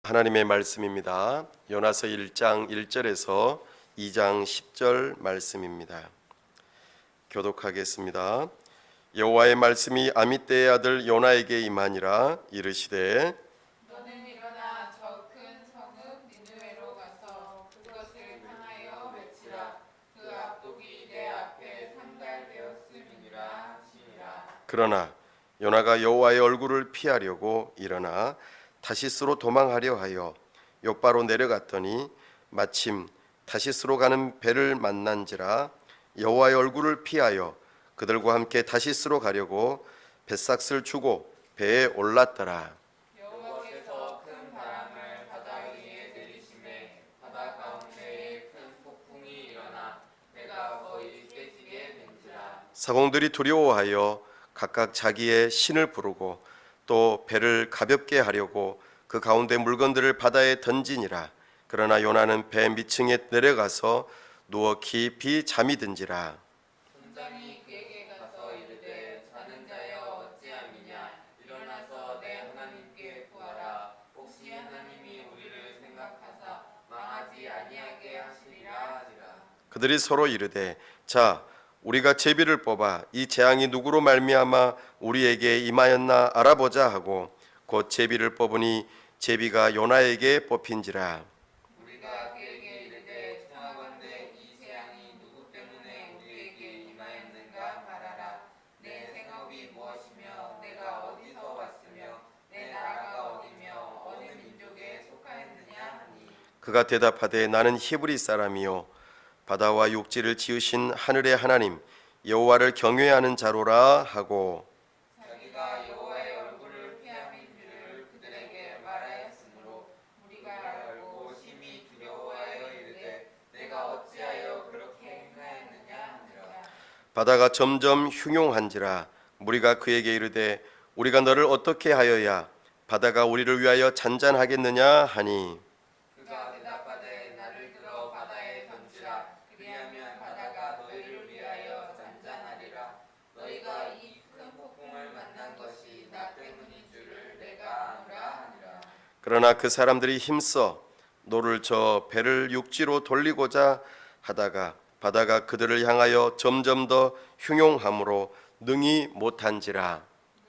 하나님의 말씀입니다. 요나서 1장 1절에서 2장 10절 말씀입니다. 교독하겠습니다. 여호와의 말씀이 아미떼의 아들 요나에게 임하니라. 이르시되 너는 일어나 저 큰 성읍 니느웨로 가서 그것을 향하여 외치라. 그 압독이 내 앞에 상달되었음이니라 하시니라. 그러나 요나가 여호와의 얼굴을 피하려고 일어나 다시스로 도망하려 하여 욥바로 내려갔더니 마침 다시스로 가는 배를 만난지라. 여호와의 얼굴을 피하여 그들과 함께 다시스로 가려고 뱃삭을 주고 배에 올랐더라. 여호와께서 큰 바람을 바다 위에 내리심에 바다 가운데에 큰 폭풍이 일어나 배가 거의 깨지게 된지라. 사공들이 두려워하여 각각 자기의 신을 부르고 또 배를 가볍게 하려고 그 가운데 물건들을 바다에 던지니라. 그러나 요나는 배 밑층에 내려가서 누워 깊이 잠이 든지라. 군장이 그에게 가서 이르되 자는 자여 어찌함이냐. 일어나서 내 하나님께 구하라. 혹시 하나님이 우리를 생각하사 망하지 아니하게 하시리라 하지라. 그들이 서로 이르되 자 우리가 제비를 뽑아 이 재앙이 누구로 말미암아 우리에게 임하였나 알아보자 하고 곧 제비를 뽑으니 제비가 요나에게 뽑힌지라. 우리가 그에게 이르되 청하건대 이 재앙이 누구 때문에 우리에게 임하였는가 말하라. 내 생업이 무엇이며 내가 어디서 왔으며 내 나라가 어디며 어느 민족에 속하였느냐 하니. 그가 대답하되 나는 히브리 사람이요 바다와 육지를 지으신 하늘의 하나님 여호와를 경외하는 자로라 하고 자기가 여호와의 얼굴을 피함인 줄을 그들에게 말하였으므로 우리가 알고 심히 두려워하여 이르되 내가 어찌하여 그렇게 행하였느냐 하니라. 바다가 점점 흉용한지라. 무리가 그에게 이르되 우리가 너를 어떻게 하여야 바다가 우리를 위하여 잔잔하겠느냐 하니 그가 대답하되 나를 들어 바다에 던지라. 그리하면 바다가 너희를 위하여 잔잔하리라. 너희가 이 큰 폭풍을 만난 것이 나 때문인 줄을 내가 아노라 하니라. 그러나 그 사람들이 힘써 노를 저 배를 육지로 돌리고자 하다가 바다가 그들을 향하여 점점 더 흉용함으로 능히 못한지라.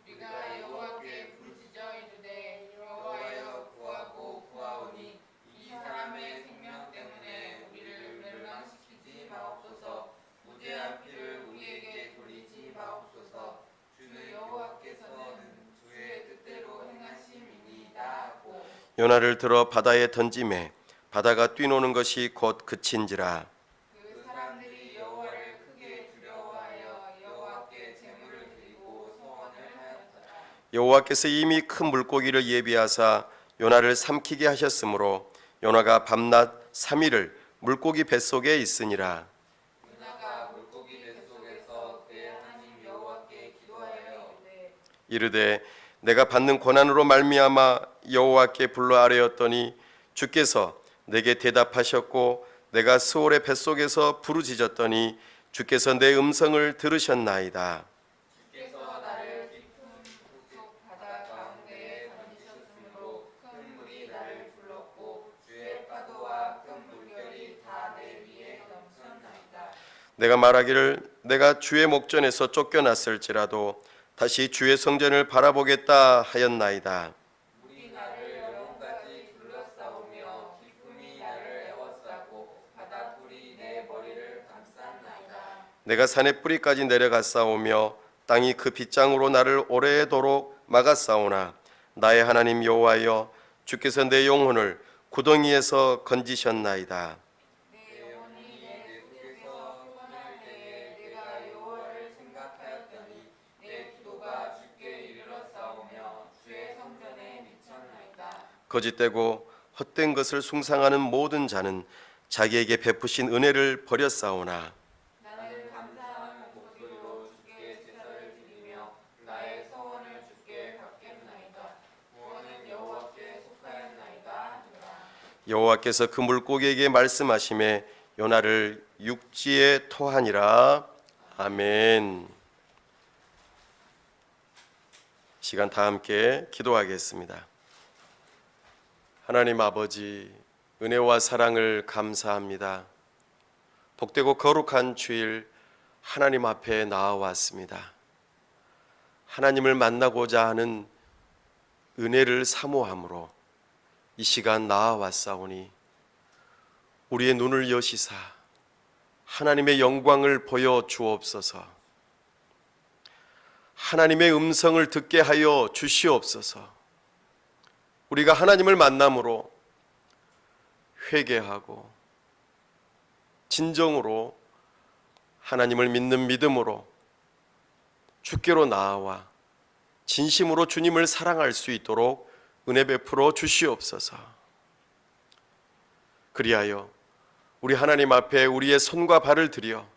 우리가 여호와께 부르짖어 이르되 여호와여 구하고 구하오니 이 사람의 생명 때문에 우리를 멸망시키지 마옵소서. 무죄한 피를 우리에게 돌리지 마옵소서. 주는 여호와께서는 주의 뜻대로 행하심이니이다 하고 요나를 들어 바다에 던지매 바다가 뛰노는 것이 곧 그친지라. 그 사람들이 여호와를 크게 두려워하여 여호와께 제물을 드리고 소원을 하였더라. 여호와께서 이미 큰 물고기를 예비하사 요나를 삼키게 하셨으므로 요나가 밤낮 3일을 물고기 뱃속에 있으니라. 요나가 물고기 뱃속에서 그의 하나님 여호와께 기도하여 이르되 내가 받는 고난으로 말미암아 여호와께 불러 아뢰었더니 주께서 내게 대답하셨고 내가 스올의 뱃속에서 부르짖었더니 주께서 내 음성을 들으셨나이다. 주께서 나를 깊은 속 바다 가운데에 던지셨으므로 큰 물이 나를 불렀고 주의 파도와 큰 물결이 다 내 위에 넘쳤나이다. 내가 말하기를 내가 주의 목전에서 쫓겨났을지라도 다시 주의 성전을 바라보겠다 하였나이다. 물이 나를 영혼까지 둘러싸오며 기쁨이 나를 에워싸고 바닷불이 내 머리를 감쌌나이다. 내가 산의 뿌리까지 내려갔사오며 땅이 그 빗장으로 나를 오래도록 막았사오나 나의 하나님 여호와여 주께서 내 영혼을 구덩이에서 건지셨나이다. 내 영혼이 내 속에서 피곤할 때에 내가 여호와를 생각하였더니 내 기도가 주께 이르렀사오며 주의 성전에 미쳤나이다. 거짓되고 헛된 것을 숭상하는 모든 자는 자기에게 베푸신 은혜를 버렸사오나 나는 감사한 목소리로 주께 제사를 드리며 나의 소원을 주께 받겠나이다. 구원은 여호와께 속하였나이다 하니라. 여호와께서 그 물고기에게 말씀하시매 요나를 육지에 토하니라. 아멘. 시간 다 함께 기도하겠습니다. 하나님 아버지, 은혜와 사랑을 감사합니다. 복되고 거룩한 주일 하나님 앞에 나아왔습니다. 하나님을 만나고자 하는 은혜를 사모함으로 이 시간 나아왔사오니 우리의 눈을 여시사 하나님의 영광을 보여 주옵소서. 하나님의 음성을 듣게 하여 주시옵소서. 우리가 하나님을 만남으로 회개하고 진정으로 하나님을 믿는 믿음으로 주께로 나아와 진심으로 주님을 사랑할 수 있도록 은혜 베풀어 주시옵소서. 그리하여 우리 하나님 앞에 우리의 손과 발을 들여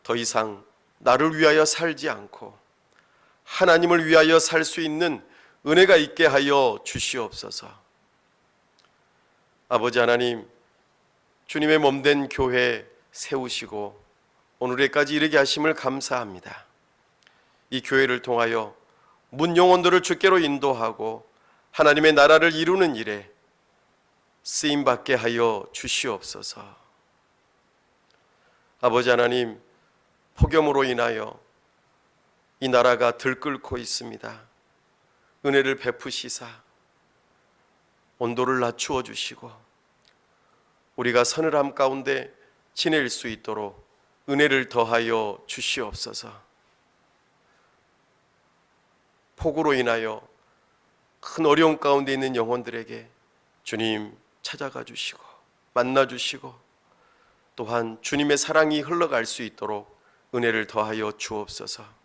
더 이상 나를 위하여 살지 않고 하나님을 위하여 살 수 있는 은혜가 있게 하여 주시옵소서. 아버지 하나님, 주님의 몸된 교회 세우시고 오늘에까지 이르게 하심을 감사합니다. 이 교회를 통하여 문 영혼들을 주께로 인도하고 하나님의 나라를 이루는 일에 쓰임받게 하여 주시옵소서. 아버지 하나님, 폭염으로 인하여 이 나라가 들끓고 있습니다. 은혜를 베푸시사 온도를 낮추어 주시고 우리가 서늘함 가운데 지낼 수 있도록 은혜를 더하여 주시옵소서. 폭우로 인하여 큰 어려움 가운데 있는 영혼들에게 주님 찾아가 주시고 만나 주시고 또한 주님의 사랑이 흘러갈 수 있도록 은혜를 더하여 주옵소서.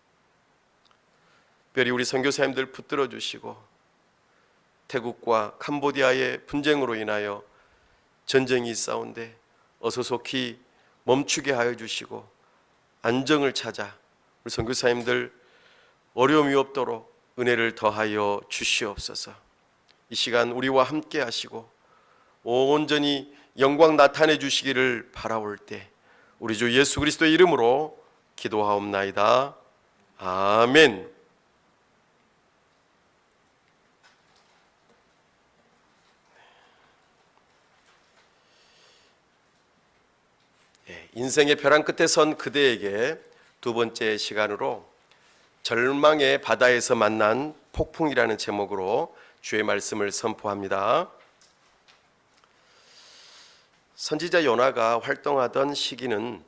특별히 우리 선교사님들 붙들어 주시고 태국과 캄보디아의 분쟁으로 인하여 전쟁이 있사온데 어서 속히 멈추게 하여 주시고 안정을 찾아 우리 선교사님들 어려움이 없도록 은혜를 더하여 주시옵소서. 이 시간 우리와 함께 하시고 온전히 영광 나타내 주시기를 바라올 때 우리 주 예수 그리스도의 이름으로 기도하옵나이다. 아멘. 인생의 벼랑 끝에 선 그대에게 두 번째 시간으로 절망의 바다에서 만난 폭풍이라는 제목으로 주의 말씀을 선포합니다. 선지자 요나가 활동하던 시기는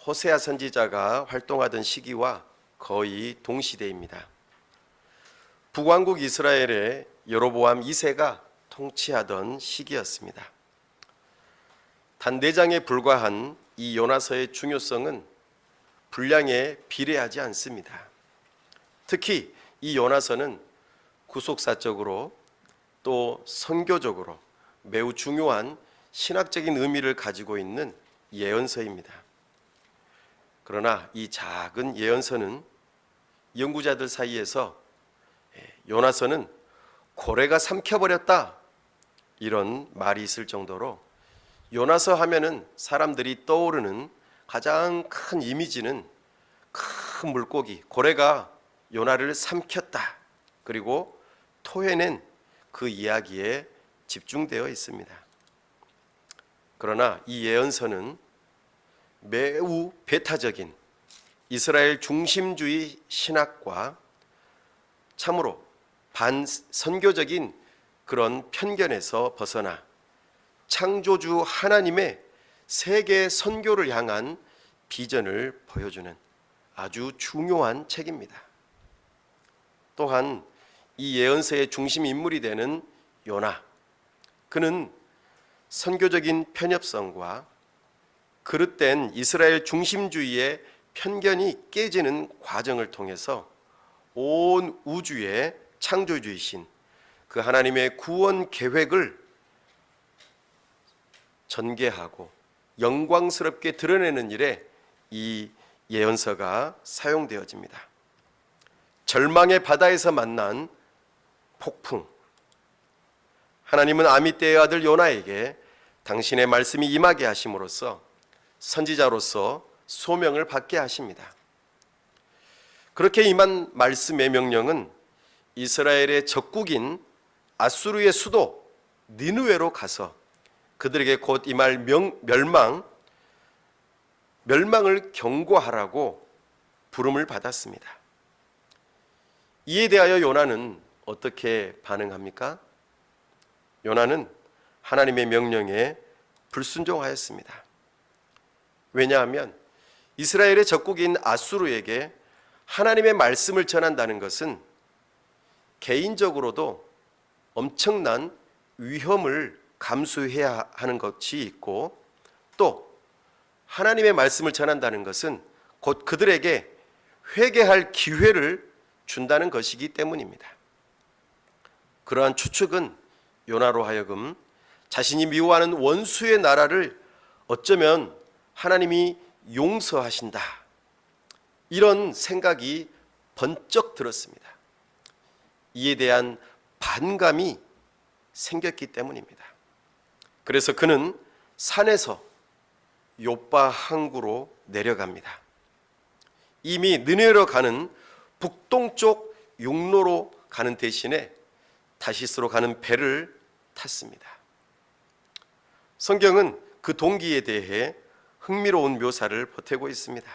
호세아 선지자가 활동하던 시기와 거의 동시대입니다. 북왕국 이스라엘의 여로보암 2세가 통치하던 시기였습니다. 단 4장에 불과한 이 요나서의 중요성은 분량에 비례하지 않습니다. 특히 이 요나서는 구속사적으로 또 선교적으로 매우 중요한 신학적인 의미를 가지고 있는 예언서입니다. 그러나 이 작은 예언서는 연구자들 사이에서 요나서는 고래가 삼켜버렸다 이런 말이 있을 정도로 요나서 하면은 사람들이 떠오르는 가장 큰 이미지는 큰 물고기 고래가 요나를 삼켰다 그리고 토해낸 그 이야기에 집중되어 있습니다. 그러나 이 예언서는 매우 배타적인 이스라엘 중심주의 신학과 참으로 반선교적인 그런 편견에서 벗어나 창조주 하나님의 세계 선교를 향한 비전을 보여주는 아주 중요한 책입니다. 또한 이 예언서의 중심 인물이 되는 요나, 그는 선교적인 편협성과 그릇된 이스라엘 중심주의의 편견이 깨지는 과정을 통해서 온 우주의 창조주이신 그 하나님의 구원 계획을 전개하고 영광스럽게 드러내는 일에 이 예언서가 사용되어집니다. 절망의 바다에서 만난 폭풍. 하나님은 아미떼의 아들 요나에게 당신의 말씀이 임하게 하심으로써 선지자로서 소명을 받게 하십니다. 그렇게 임한 말씀의 명령은 이스라엘의 적국인 아수르의 수도 니느웨로 가서 그들에게 곧 임할 멸망을 경고하라고 부름을 받았습니다. 이에 대하여 요나는 어떻게 반응합니까? 요나는 하나님의 명령에 불순종하였습니다. 왜냐하면 이스라엘의 적국인 아수르에게 하나님의 말씀을 전한다는 것은 개인적으로도 엄청난 위험을 감수해야 하는 것이 있고, 또 하나님의 말씀을 전한다는 것은 곧 그들에게 회개할 기회를 준다는 것이기 때문입니다. 그러한 추측은 요나로 하여금 자신이 미워하는 원수의 나라를 어쩌면 하나님이 용서하신다, 이런 생각이 번쩍 들었습니다. 이에 대한 반감이 생겼기 때문입니다. 그래서 그는 산에서 욥바 항구로 내려갑니다. 이미 느네로 가는 북동쪽 육로로 가는 대신에 다시스로 가는 배를 탔습니다. 성경은 그 동기에 대해 흥미로운 묘사를 보태고 있습니다.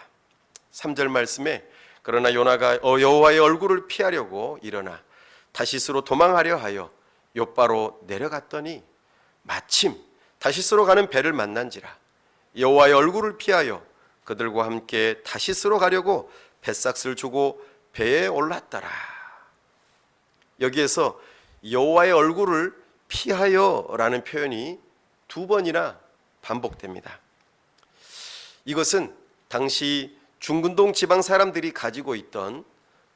3절 말씀에 그러나 요나가 여호와의 얼굴을 피하려고 일어나 다시스로 도망하려 하여 욥바로 내려갔더니 마침 다시스로 가는 배를 만난지라. 여호와의 얼굴을 피하여 그들과 함께 다시스로 가려고 뱃삭을 주고 배에 올랐더라. 여기에서 여호와의 얼굴을 피하여라는 표현이 2번이나 반복됩니다. 이것은 당시 중근동 지방 사람들이 가지고 있던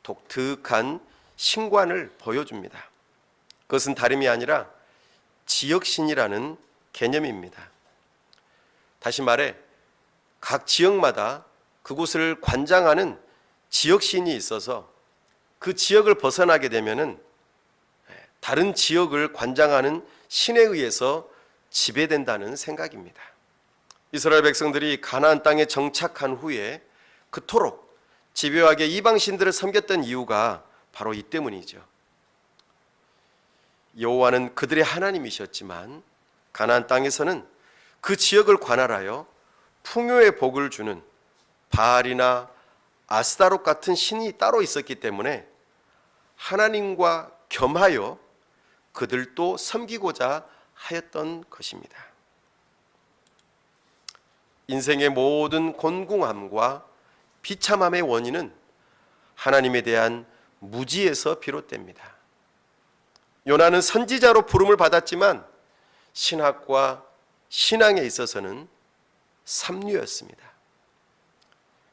독특한 신관을 보여줍니다. 그것은 다름이 아니라 지역신이라는 개념입니다. 다시 말해 각 지역마다 그곳을 관장하는 지역신이 있어서 그 지역을 벗어나게 되면은 다른 지역을 관장하는 신에 의해서 지배된다는 생각입니다. 이스라엘 백성들이 가나안 땅에 정착한 후에 그토록 집요하게 이방신들을 섬겼던 이유가 바로 이 때문이죠. 여호와는 그들의 하나님이셨지만 가나안 땅에서는 그 지역을 관할하여 풍요의 복을 주는 바알이나 아스타롯 같은 신이 따로 있었기 때문에 하나님과 겸하여 그들도 섬기고자 하였던 것입니다. 인생의 모든 곤궁함과 비참함의 원인은 하나님에 대한 무지에서 비롯됩니다. 요나는 선지자로 부름을 받았지만 신학과 신앙에 있어서는 삼류였습니다.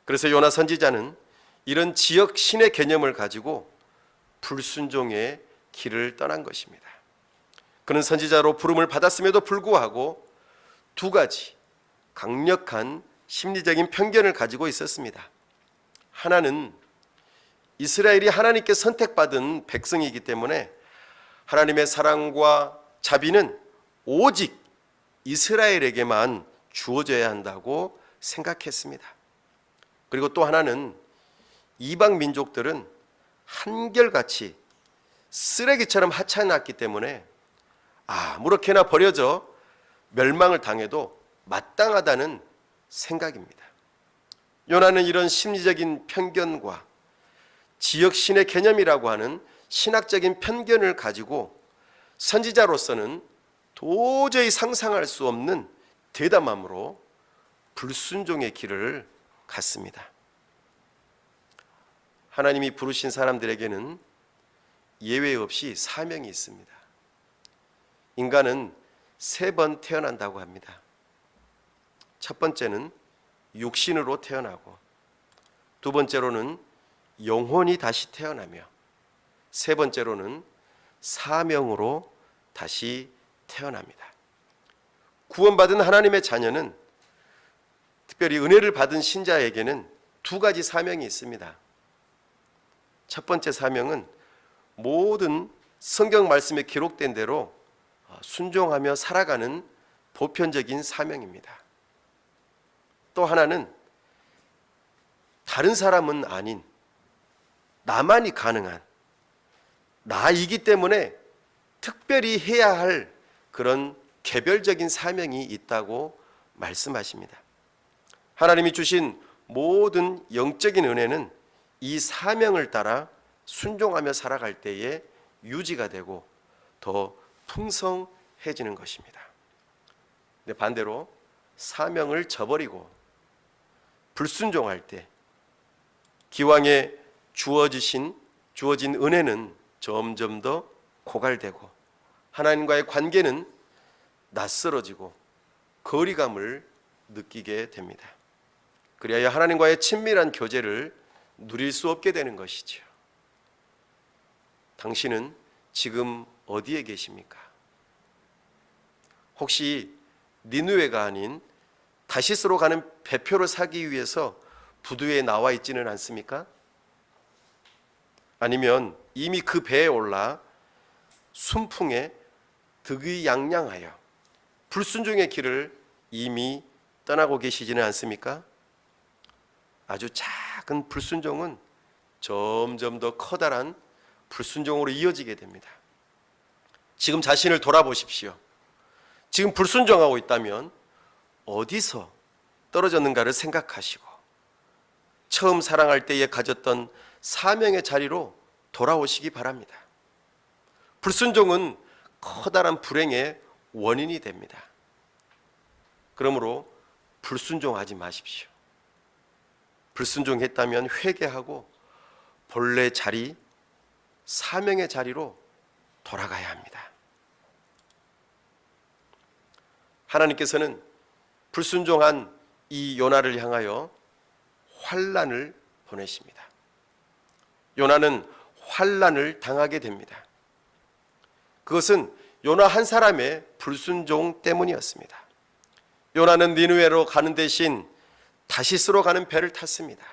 그래서 요나 선지자는 이런 지역 신의 개념을 가지고 불순종의 길을 떠난 것입니다. 그는 선지자로 부름을 받았음에도 불구하고 2가지 강력한 심리적인 편견을 가지고 있었습니다. 하나는 이스라엘이 하나님께 선택받은 백성이기 때문에 하나님의 사랑과 자비는 오직 이스라엘에게만 주어져야 한다고 생각했습니다. 그리고 또 하나는 이방 민족들은 한결같이 쓰레기처럼 하찮았기 때문에 아무렇게나 버려져 멸망을 당해도 마땅하다는 생각입니다. 요나는 이런 심리적인 편견과 지역신의 개념이라고 하는 신학적인 편견을 가지고 선지자로서는 도저히 상상할 수 없는 대담함으로 불순종의 길을 갔습니다. 하나님이 부르신 사람들에게는 예외 없이 사명이 있습니다. 인간은 3번 태어난다고 합니다. 첫 번째는 육신으로 태어나고, 2번째로는 영혼이 다시 태어나며, 3번째로는 사명으로 다시 태어납니다. 구원받은 하나님의 자녀는, 특별히 은혜를 받은 신자에게는 2가지 사명이 있습니다. 첫 번째 사명은 모든 성경 말씀에 기록된 대로 순종하며 살아가는 보편적인 사명입니다. 또 하나는 다른 사람은 아닌 나만이 가능한, 나이기 때문에 특별히 해야 할 그런 개별적인 사명이 있다고 말씀하십니다. 하나님이 주신 모든 영적인 은혜는 이 사명을 따라 순종하며 살아갈 때에 유지가 되고 더 풍성해지는 것입니다. 근데 반대로 사명을 저버리고 불순종할 때 기왕에 주어진 은혜는 점점 더 고갈되고 하나님과의 관계는 낯설어지고 거리감을 느끼게 됩니다. 그리하여 하나님과의 친밀한 교제를 누릴 수 없게 되는 것이죠. 당신은 지금 어디에 계십니까? 혹시 니느웨가 아닌 다시스로 가는 배표를 사기 위해서 부두에 나와 있지는 않습니까? 아니면 이미 그 배에 올라 순풍에 득의양양하여 불순종의 길을 이미 떠나고 계시지는 않습니까? 아주 작은 불순종은 점점 더 커다란 불순종으로 이어지게 됩니다. 지금 자신을 돌아보십시오. 지금 불순종하고 있다면 어디서 떨어졌는가를 생각하시고 처음 사랑할 때에 가졌던 사명의 자리로 돌아오시기 바랍니다. 불순종은 커다란 불행의 원인이 됩니다. 그러므로 불순종하지 마십시오. 불순종했다면 회개하고 본래 자리, 사명의 자리로 돌아가야 합니다. 하나님께서는 불순종한 이 요나를 향하여 환난을 보내십니다. 요나는 환난을 당하게 됩니다. 그것은 요나 한 사람의 불순종 때문이었습니다. 요나는 니느웨로 가는 대신 다시스로 가는 배를 탔습니다.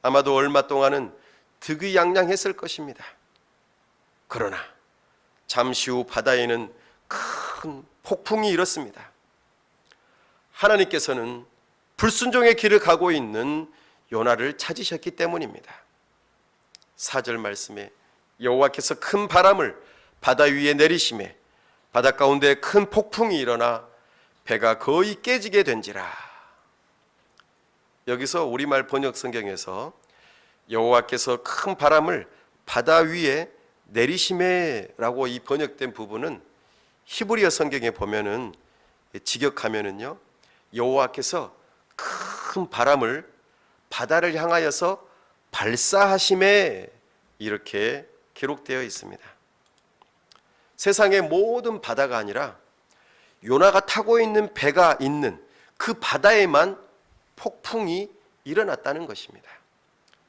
아마도 얼마 동안은 득의양양했을 것입니다. 그러나 잠시 후 바다에는 큰 폭풍이 일었습니다. 하나님께서는 불순종의 길을 가고 있는 요나를 찾으셨기 때문입니다. 4절 말씀에 여호와께서 큰 바람을 바다 위에 내리심에 바다 가운데 큰 폭풍이 일어나 배가 거의 깨지게 된지라. 여기서 우리말 번역 성경에서 여호와께서 큰 바람을 바다 위에 내리심에라고 이 번역된 부분은 히브리어 성경에 보면은 직역하면은요 여호와께서 큰 바람을 바다를 향하여서 발사하심에 이렇게 기록되어 있습니다. 세상의 모든 바다가 아니라 요나가 타고 있는 배가 있는 그 바다에만 폭풍이 일어났다는 것입니다.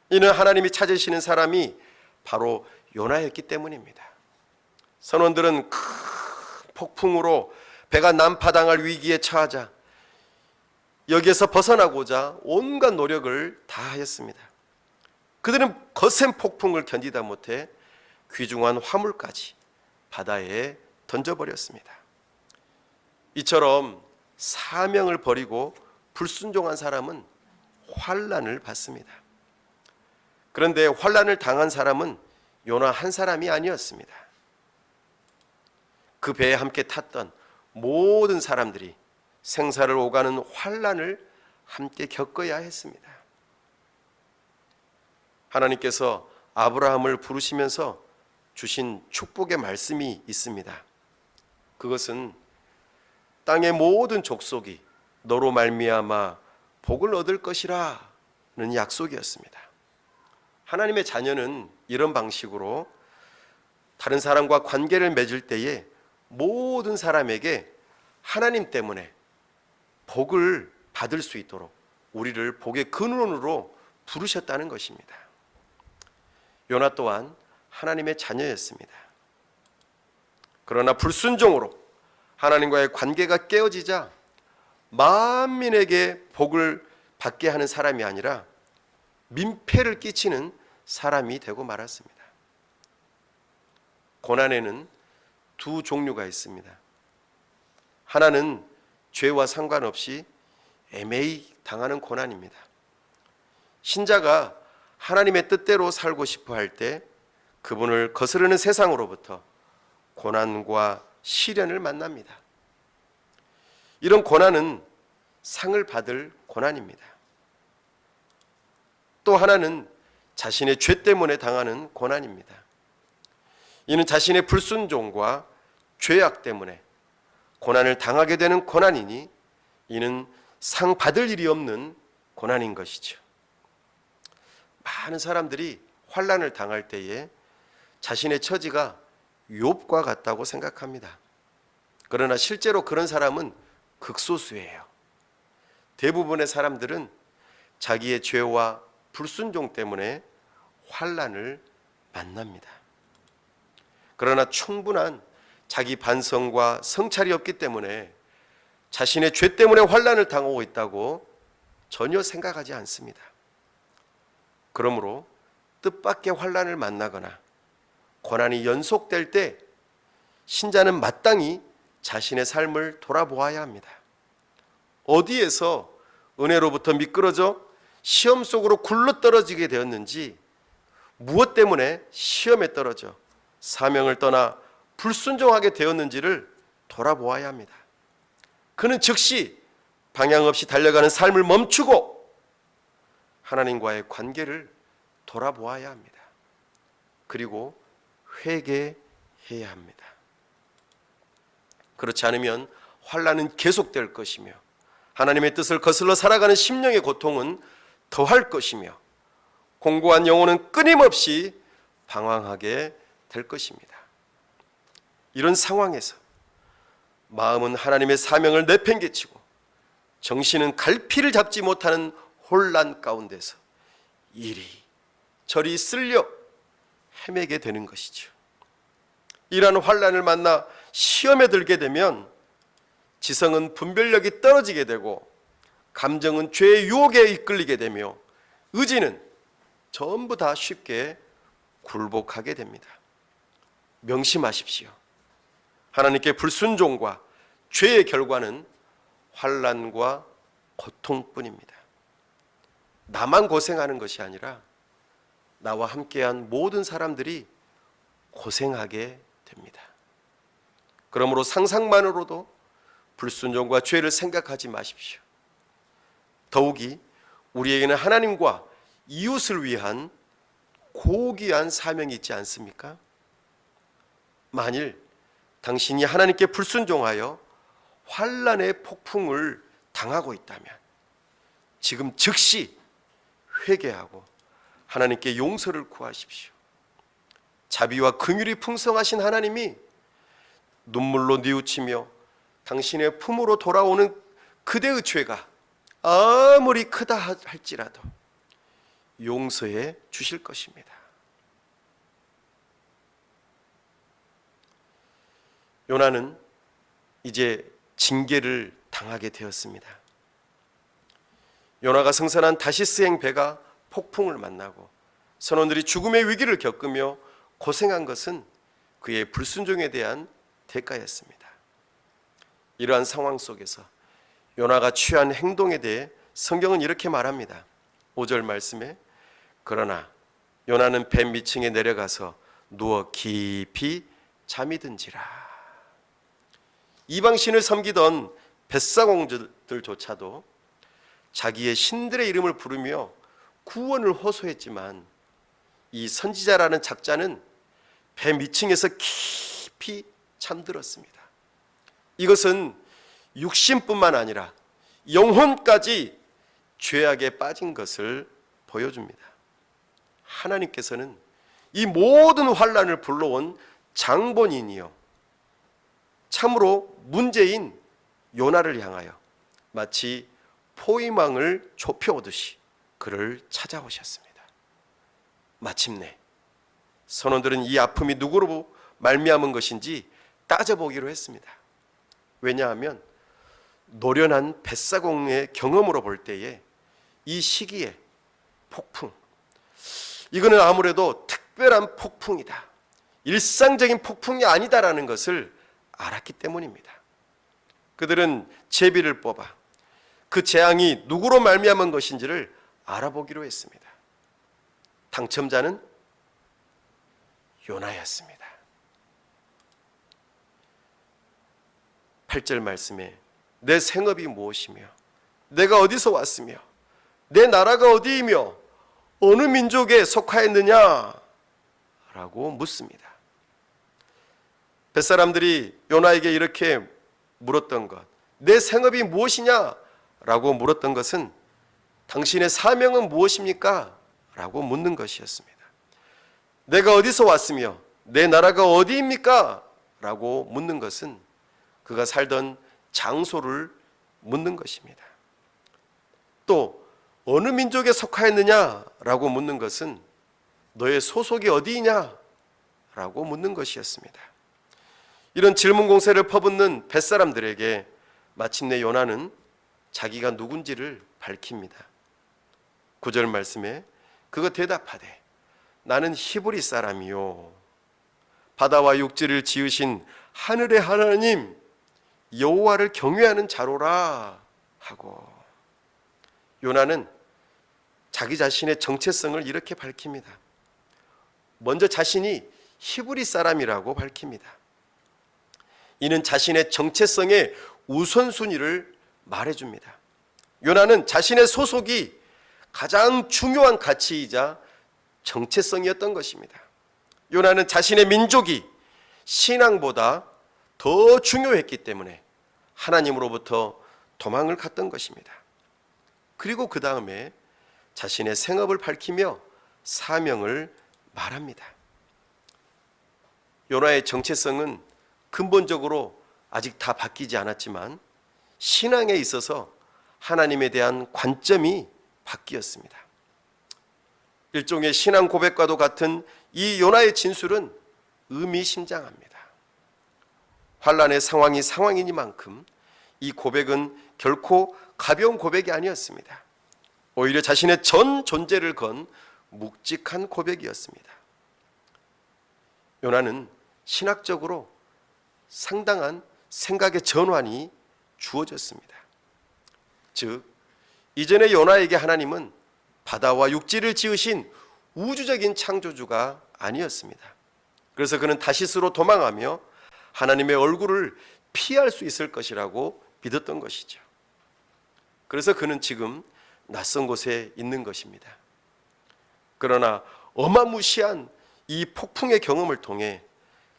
이는 하나님이 찾으시는 사람이 바로 요나였기 때문입니다. 선원들은 큰 폭풍으로 배가 난파당할 위기에 처하자 여기에서 벗어나고자 온갖 노력을 다하였습니다. 그들은 거센 폭풍을 견디다 못해 귀중한 화물까지 바다에 던져버렸습니다. 이처럼 사명을 버리고 불순종한 사람은 환난을 받습니다. 그런데 환난을 당한 사람은 요나 한 사람이 아니었습니다. 그 배에 함께 탔던 모든 사람들이 생사를 오가는 환난을 함께 겪어야 했습니다. 하나님께서 아브라함을 부르시면서 주신 축복의 말씀이 있습니다. 그것은 땅의 모든 족속이 너로 말미암아 복을 얻을 것이라는 약속이었습니다. 하나님의 자녀는 이런 방식으로 다른 사람과 관계를 맺을 때에 모든 사람에게 하나님 때문에 복을 받을 수 있도록 우리를 복의 근원으로 부르셨다는 것입니다. 요나 또한 하나님의 자녀였습니다. 그러나 불순종으로 하나님과의 관계가 깨어지자 만민에게 복을 받게 하는 사람이 아니라 민폐를 끼치는 사람이 되고 말았습니다. 고난에는 두 종류가 있습니다. 하나는 죄와 상관없이 애매히 당하는 고난입니다. 신자가 하나님의 뜻대로 살고 싶어 할 때 그분을 거스르는 세상으로부터 고난과 시련을 만납니다. 이런 고난은 상을 받을 고난입니다. 또 하나는 자신의 죄 때문에 당하는 고난입니다. 이는 자신의 불순종과 죄악 때문에 고난을 당하게 되는 고난이니 이는 상 받을 일이 없는 고난인 것이죠. 많은 사람들이 환난을 당할 때에 자신의 처지가 욥과 같다고 생각합니다. 그러나 실제로 그런 사람은 극소수예요. 대부분의 사람들은 자기의 죄와 불순종 때문에 환난을 만납니다. 그러나 충분한 자기 반성과 성찰이 없기 때문에 자신의 죄 때문에 환난을 당하고 있다고 전혀 생각하지 않습니다. 그러므로 뜻밖의 환난을 만나거나 고난이 연속될 때 신자는 마땅히 자신의 삶을 돌아보아야 합니다. 어디에서 은혜로부터 미끄러져 시험 속으로 굴러떨어지게 되었는지, 무엇 때문에 시험에 떨어져 사명을 떠나 불순종하게 되었는지를 돌아보아야 합니다. 그는 즉시 방향 없이 달려가는 삶을 멈추고 하나님과의 관계를 돌아보아야 합니다. 그리고 회개해야 합니다. 그렇지 않으면 환난은 계속될 것이며 하나님의 뜻을 거슬러 살아가는 심령의 고통은 더할 것이며 공고한 영혼은 끊임없이 방황하게 될 것입니다. 이런 상황에서 마음은 하나님의 사명을 내팽개치고 정신은 갈피를 잡지 못하는 혼란 가운데서 이리 저리 쓸려 헤매게 되는 것이죠. 이러한 환난을 만나 시험에 들게 되면 지성은 분별력이 떨어지게 되고 감정은 죄의 유혹에 이끌리게 되며 의지는 전부 다 쉽게 굴복하게 됩니다. 명심하십시오. 하나님께 불순종과 죄의 결과는 환난과 고통뿐입니다. 나만 고생하는 것이 아니라 나와 함께한 모든 사람들이 고생하게 됩니다. 그러므로 상상만으로도 불순종과 죄를 생각하지 마십시오. 더욱이 우리에게는 하나님과 이웃을 위한 고귀한 사명이 있지 않습니까? 만일 당신이 하나님께 불순종하여 환난의 폭풍을 당하고 있다면 지금 즉시 회개하고 하나님께 용서를 구하십시오. 자비와 긍휼이 풍성하신 하나님이 눈물로 뉘우치며 당신의 품으로 돌아오는 그대의 죄가 아무리 크다 할지라도 용서해 주실 것입니다. 요나는 이제 징계를 당하게 되었습니다. 요나가 승선한 다시스행 배가 폭풍을 만나고 선원들이 죽음의 위기를 겪으며 고생한 것은 그의 불순종에 대한 대가였습니다. 이러한 상황 속에서 요나가 취한 행동에 대해 성경은 이렇게 말합니다. 5절 말씀에 그러나 요나는 배 밑층에 내려가서 누워 깊이 잠이 든지라. 이방신을 섬기던 벳사공들조차도 자기의 신들의 이름을 부르며 구원을 호소했지만 이 선지자라는 작자는 배 밑층에서 깊이 잠들었습니다. 이것은 육신뿐만 아니라 영혼까지 죄악에 빠진 것을 보여줍니다. 하나님께서는 이 모든 환난을 불러온 장본인이요 참으로 문제인 요나를 향하여 마치 포위망을 좁혀오듯이 그를 찾아오셨습니다. 마침내 선원들은 이 아픔이 누구로 말미암은 것인지 따져보기로 했습니다. 왜냐하면 노련한 벳사공의 경험으로 볼 때에 이 시기에 폭풍, 이거는 아무래도 특별한 폭풍이다, 일상적인 폭풍이 아니다라는 것을 알았기 때문입니다. 그들은 제비를 뽑아 그 재앙이 누구로 말미암은 것인지를 알아보기로 했습니다. 당첨자는 요나였습니다. 8절 말씀에 내 생업이 무엇이며 내가 어디서 왔으며 내 나라가 어디이며 어느 민족에 속하였느냐 라고 묻습니다. 뱃사람들이 요나에게 이렇게 물었던 것, 내 생업이 무엇이냐 라고 물었던 것은 당신의 사명은 무엇입니까? 라고 묻는 것이었습니다. 내가 어디서 왔으며 내 나라가 어디입니까? 라고 묻는 것은 그가 살던 장소를 묻는 것입니다. 또 어느 민족에 속하였느냐 라고 묻는 것은 너의 소속이 어디이냐 라고 묻는 것이었습니다. 이런 질문 공세를 퍼붓는 뱃사람들에게 마침내 요나는 자기가 누군지를 밝힙니다. 9절 말씀에 그가 대답하되 나는 히브리 사람이요 바다와 육지를 지으신 하늘의 하나님 여호와를 경외하는 자로라 하고, 요나는 자기 자신의 정체성을 이렇게 밝힙니다. 먼저 자신이 히브리 사람이라고 밝힙니다. 이는 자신의 정체성의 우선순위를 말해줍니다. 요나는 자신의 소속이 가장 중요한 가치이자 정체성이었던 것입니다. 요나는 자신의 민족이 신앙보다 더 중요했기 때문에 하나님으로부터 도망을 갔던 것입니다. 그리고 그 다음에 자신의 생업을 밝히며 사명을 말합니다. 요나의 정체성은 근본적으로 아직 다 바뀌지 않았지만 신앙에 있어서 하나님에 대한 관점이 바뀌었습니다. 일종의 신앙 고백과도 같은 이 요나의 진술은 의미심장합니다. 환난의 상황이 상황이니만큼 이 고백은 결코 가벼운 고백이 아니었습니다. 오히려 자신의 전 존재를 건 묵직한 고백이었습니다. 요나는 신학적으로 상당한 생각의 전환이 주어졌습니다. 즉, 이전에 요나에게 하나님은 바다와 육지를 지으신 우주적인 창조주가 아니었습니다. 그래서 그는 다시스로 도망하며 하나님의 얼굴을 피할 수 있을 것이라고 믿었던 것이죠. 그래서 그는 지금 낯선 곳에 있는 것입니다. 그러나 어마무시한 이 폭풍의 경험을 통해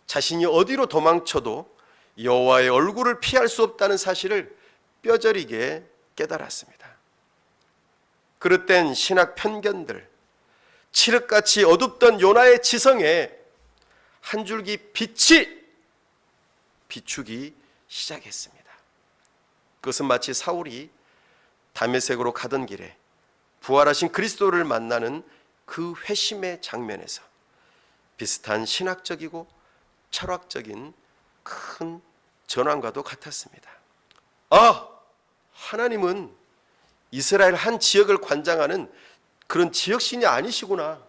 자신이 어디로 도망쳐도 여호와의 얼굴을 피할 수 없다는 사실을 뼈저리게 깨달았습니다. 그릇된 신학 편견들, 칠흑같이 어둡던 요나의 지성에 한 줄기 빛이 비추기 시작했습니다. 그것은 마치 사울이 다메섹으로 가던 길에 부활하신 그리스도를 만나는 그 회심의 장면에서 비슷한 신학적이고 철학적인 큰 전환과도 같았습니다. 아, 하나님은 이스라엘 한 지역을 관장하는 그런 지역신이 아니시구나.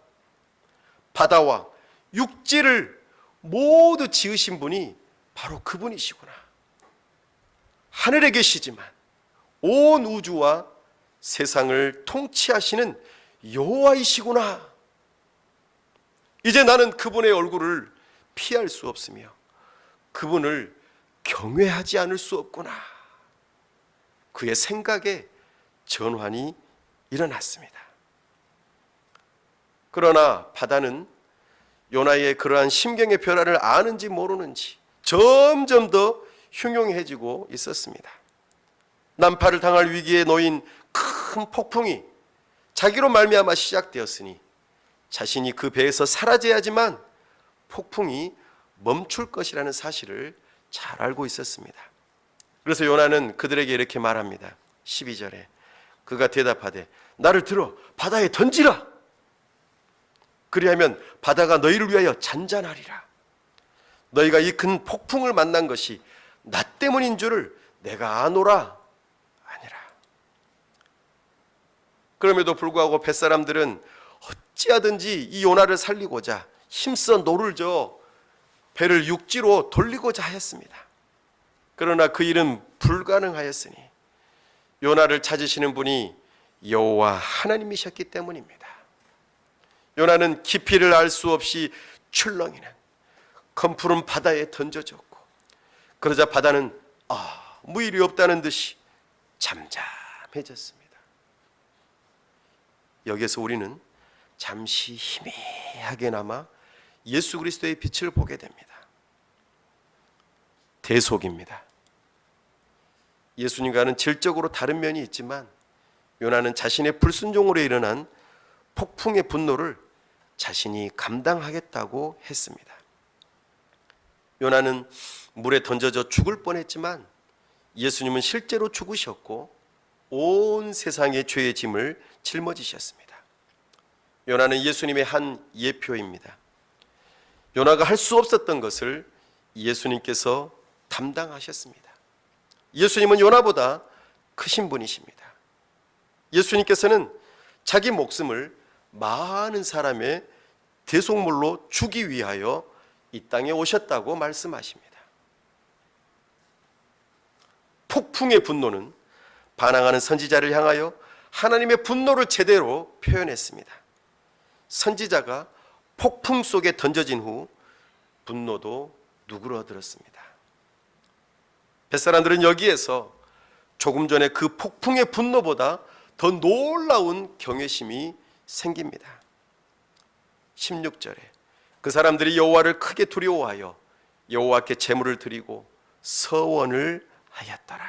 바다와 육지를 모두 지으신 분이 바로 그분이시구나. 하늘에 계시지만 온 우주와 세상을 통치하시는 여호와이시구나. 이제 나는 그분의 얼굴을 피할 수 없으며 그분을 경외하지 않을 수 없구나. 그의 생각에 전환이 일어났습니다. 그러나 바다는 요나의 그러한 심경의 변화를 아는지 모르는지 점점 더 흉흉해지고 있었습니다. 난파를 당할 위기에 놓인 큰 폭풍이 자기로 말미암아 시작되었으니 자신이 그 배에서 사라져야지만 폭풍이 멈출 것이라는 사실을 잘 알고 있었습니다. 그래서 요나는 그들에게 이렇게 말합니다. 12절에 그가 대답하되 나를 들어 바다에 던지라. 그리하면 바다가 너희를 위하여 잔잔하리라. 너희가 이 큰 폭풍을 만난 것이 나 때문인 줄을 내가 아노라. 아니라. 그럼에도 불구하고 뱃사람들은 어찌하든지 이 요나를 살리고자 힘써 노를 저어 배를 육지로 돌리고자 하였습니다. 그러나 그 일은 불가능하였으니 요나를 찾으시는 분이 여호와 하나님이셨기 때문입니다. 요나는 깊이를 알 수 없이 출렁이는 검푸른 바다에 던져졌고, 그러자 바다는 아무 일이 없다는 듯이 잠잠해졌습니다. 여기에서 우리는 잠시 희미하게나마 예수 그리스도의 빛을 보게 됩니다. 대속입니다. 예수님과는 질적으로 다른 면이 있지만 요나는 자신의 불순종으로 일어난 폭풍의 분노를 자신이 감당하겠다고 했습니다. 요나는 물에 던져져 죽을 뻔했지만 예수님은 실제로 죽으셨고 온 세상의 죄의 짐을 짊어지셨습니다. 요나는 예수님의 한 예표입니다. 요나가 할 수 없었던 것을 예수님께서 담당하셨습니다. 예수님은 요나보다 크신 분이십니다. 예수님께서는 자기 목숨을 많은 사람의 대속물로 주기 위하여 이 땅에 오셨다고 말씀하십니다. 폭풍의 분노는 반항하는 선지자를 향하여 하나님의 분노를 제대로 표현했습니다. 선지자가 폭풍 속에 던져진 후 분노도 누그러들었습니다. 뱃사람들은 여기에서 조금 전에 그 폭풍의 분노보다 더 놀라운 경외심이 생깁니다. 16절에 그 사람들이 여호와를 크게 두려워하여 여호와께 제물을 드리고 서원을 하였더라.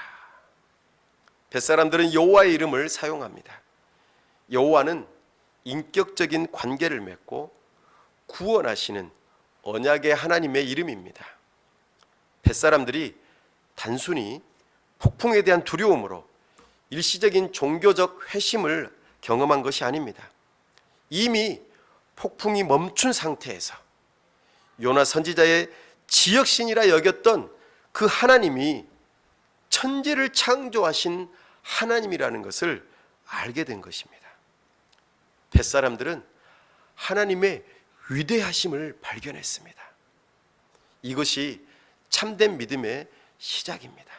뱃사람들은 여호와의 이름을 사용합니다. 여호와는 인격적인 관계를 맺고 구원하시는 언약의 하나님의 이름입니다. 뱃사람들이 단순히 폭풍에 대한 두려움으로 일시적인 종교적 회심을 경험한 것이 아닙니다. 이미 폭풍이 멈춘 상태에서 요나 선지자의 지역신이라 여겼던 그 하나님이 천지를 창조하신 하나님이라는 것을 알게 된 것입니다. 뱃사람들은 하나님의 위대하심을 발견했습니다. 이것이 참된 믿음의 시작입니다.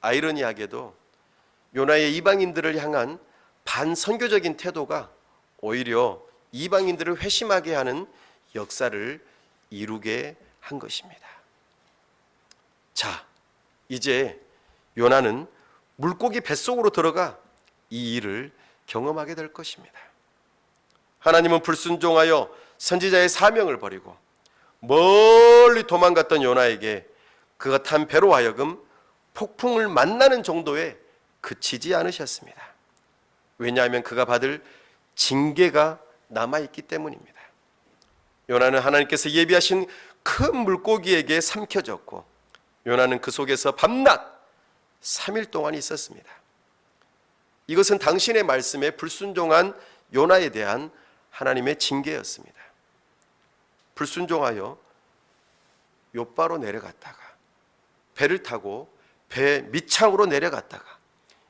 아이러니하게도 요나의 이방인들을 향한 반선교적인 태도가 오히려 이방인들을 회심하게 하는 역사를 이루게 한 것입니다. 자, 이제 요나는 물고기 뱃속으로 들어가 이 일을 경험하게 될 것입니다. 하나님은 불순종하여 선지자의 사명을 버리고 멀리 도망갔던 요나에게 그가 탄 배로 하여금 폭풍을 만나는 정도에 그치지 않으셨습니다. 왜냐하면 그가 받을 징계가 남아있기 때문입니다. 요나는 하나님께서 예비하신 큰 물고기에게 삼켜졌고 요나는 그 속에서 밤낮 3일 동안 있었습니다. 이것은 당신의 말씀에 불순종한 요나에 대한 하나님의 징계였습니다. 불순종하여 욥바로 내려갔다가 배를 타고 배 밑창으로 내려갔다가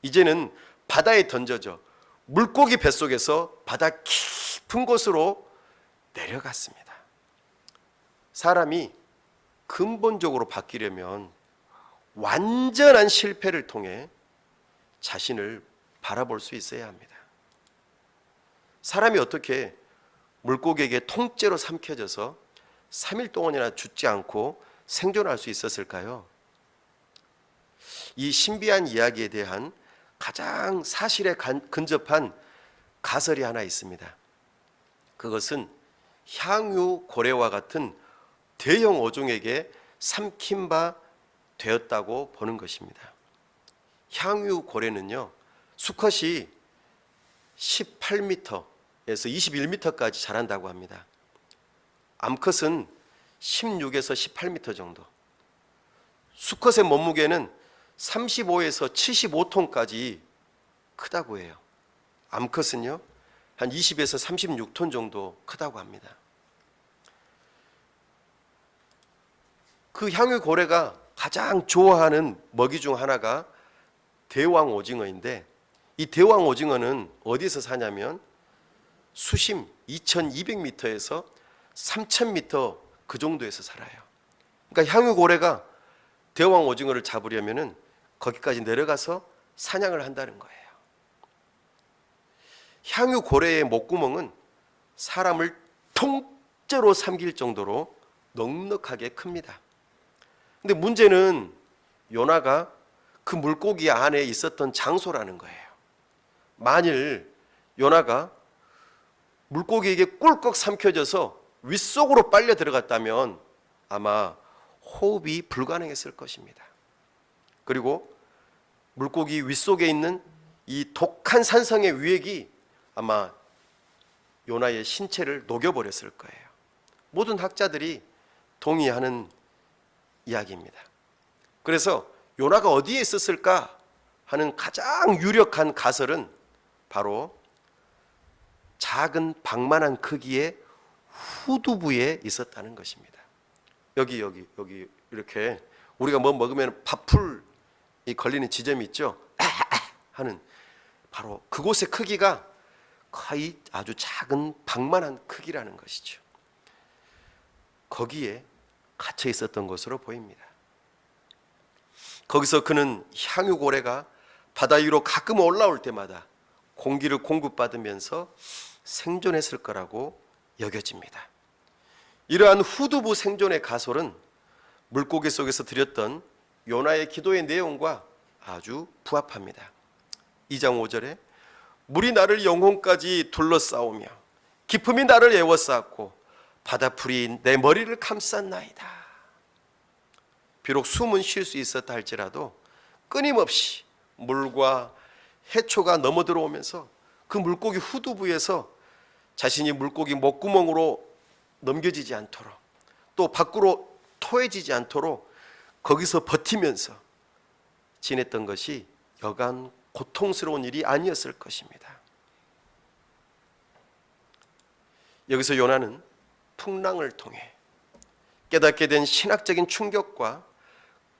이제는 바다에 던져져 물고기 뱃속에서 바다 깊은 곳으로 내려갔습니다. 사람이 근본적으로 바뀌려면 완전한 실패를 통해 자신을 바라볼 수 있어야 합니다. 사람이 어떻게 물고기에게 통째로 삼켜져서 3일 동안이나 죽지 않고 생존할 수 있었을까요? 이 신비한 이야기에 대한 가장 사실에 근접한 가설이 하나 있습니다. 그것은 향유 고래와 같은 대형 어종에게 삼킨 바 되었다고 보는 것입니다. 향유 고래는요, 수컷이 18m에서 21m까지 자란다고 합니다. 암컷은 16에서 18m 정도. 수컷의 몸무게는 35에서 75톤까지 크다고 해요. 암컷은요, 한 20에서 36톤 정도 크다고 합니다. 그 향유 고래가 가장 좋아하는 먹이 중 하나가 대왕 오징어인데, 이 대왕 오징어는 어디서 사냐면 수심 2200m에서 3000m 그 정도에서 살아요. 그러니까 향유 고래가 대왕 오징어를 잡으려면은 거기까지 내려가서 사냥을 한다는 거예요. 향유 고래의 목구멍은 사람을 통째로 삼킬 정도로 넉넉하게 큽니다. 근데 문제는 요나가 그 물고기 안에 있었던 장소라는 거예요. 만일 요나가 물고기에게 꿀꺽 삼켜져서 윗속으로 빨려 들어갔다면 아마 호흡이 불가능했을 것입니다. 그리고 물고기 윗속에 있는 이 독한 산성의 위액이 아마 요나의 신체를 녹여버렸을 거예요. 모든 학자들이 동의하는 이야기입니다. 그래서 요나가 어디에 있었을까 하는 가장 유력한 가설은 바로 작은 방만한 크기의 후두부에 있었다는 것입니다. 여기 이렇게 우리가 뭐 먹으면 밥풀이 걸리는 지점이 있죠. 하는 바로 그곳의 크기가 거의 아주 작은 방만한 크기라는 것이죠. 거기에 갇혀 있었던 것으로 보입니다. 거기서 그는 향유고래가 바다 위로 가끔 올라올 때마다 공기를 공급받으면서 생존했을 거라고 여겨집니다. 이러한 후두부 생존의 가설은 물고기 속에서 드렸던 요나의 기도의 내용과 아주 부합합니다. 2장 5절에 물이 나를 영혼까지 둘러싸우며 기품이 나를 에워쌌고 바다풀이 내 머리를 감쌌나이다. 비록 숨은 쉴 수 있었다 할지라도 끊임없이 물과 해초가 넘어 들어오면서 그 물고기 후두부에서 자신이 물고기 목구멍으로 넘겨지지 않도록 또 밖으로 토해지지 않도록 거기서 버티면서 지냈던 것이 여간 고통스러운 일이 아니었을 것입니다. 여기서 요나는 풍랑을 통해 깨닫게 된 신학적인 충격과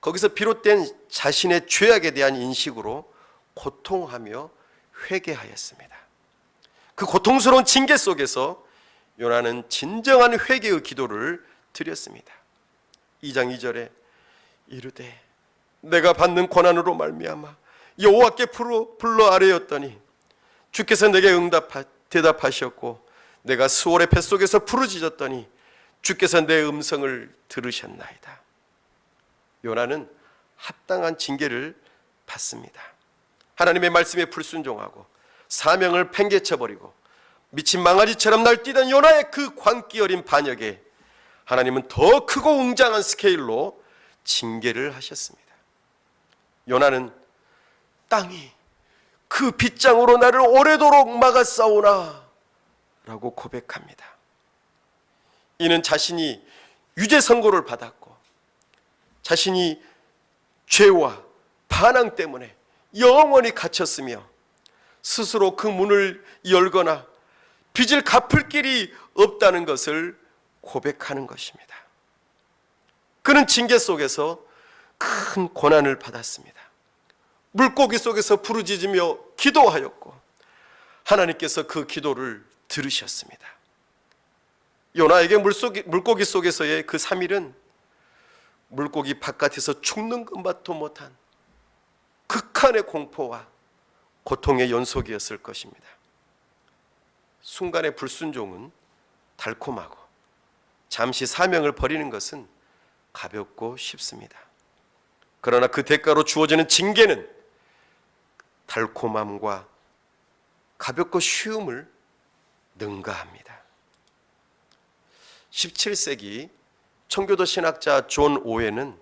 거기서 비롯된 자신의 죄악에 대한 인식으로 고통하며 회개하였습니다. 그 고통스러운 징계 속에서 요나는 진정한 회개의 기도를 드렸습니다. 2장 2절에 이르되 내가 받는 고난으로 말미암아 여호와께 불러 아뢰었더니 주께서 내게 대답하셨고 내가 수월의 뱃속에서 부르짖었더니 주께서 내 음성을 들으셨나이다. 요나는 합당한 징계를 받습니다. 하나님의 말씀에 불순종하고 사명을 팽개쳐버리고 미친 망아지처럼 날뛰던 요나의 그 광기 어린 반역에 하나님은 더 크고 웅장한 스케일로 징계를 하셨습니다. 요나는 땅이 그 빗장으로 나를 오래도록 막았사오나 라고 고백합니다. 이는 자신이 유죄 선고를 받았고 자신이 죄와 반항 때문에 영원히 갇혔으며 스스로 그 문을 열거나 빚을 갚을 길이 없다는 것을 고백하는 것입니다. 그는 징계 속에서 큰 고난을 받았습니다. 물고기 속에서 부르짖으며 기도하였고 하나님께서 그 기도를 들으셨습니다. 요나에게 물고기 속에서의 그 3일은 물고기 바깥에서 죽는 것만도 못한 극한의 공포와 고통의 연속이었을 것입니다. 순간의 불순종은 달콤하고 잠시 사명을 버리는 것은 가볍고 쉽습니다. 그러나 그 대가로 주어지는 징계는 달콤함과 가볍고 쉬움을 능가합니다. 17세기 청교도 신학자 존 오웬은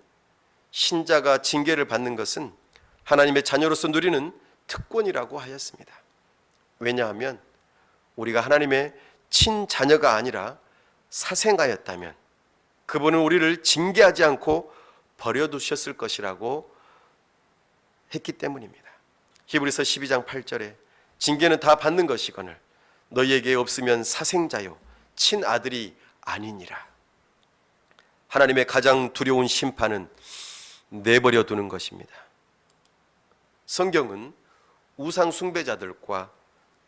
신자가 징계를 받는 것은 하나님의 자녀로서 누리는 특권이라고 하였습니다. 왜냐하면 우리가 하나님의 친자녀가 아니라 사생아였다면 그분은 우리를 징계하지 않고 버려두셨을 것이라고 했기 때문입니다. 히브리서 12장 8절에 징계는 다 받는 것이거늘 너희에게 없으면 사생자요 친아들이 아니니라. 하나님의 가장 두려운 심판은 내버려 두는 것입니다. 성경은 우상 숭배자들과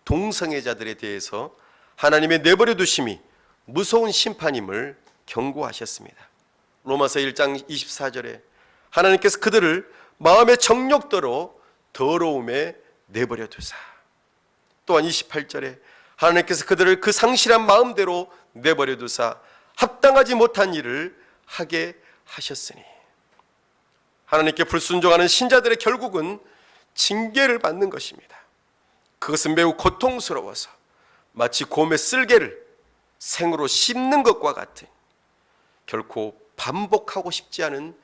동성애자들에 대해서 하나님의 내버려 두심이 무서운 심판임을 경고하셨습니다. 로마서 1장 24절에 하나님께서 그들을 마음의 정욕대로 더러움에 내버려 두사, 또한 28절에 하나님께서 그들을 그 상실한 마음대로 내버려 두사 합당하지 못한 일을 하게 하셨으니, 하나님께 불순종하는 신자들의 결국은 징계를 받는 것입니다. 그것은 매우 고통스러워서 마치 곰의 쓸개를 생으로 씹는 것과 같은 결코 반복하고 싶지 않은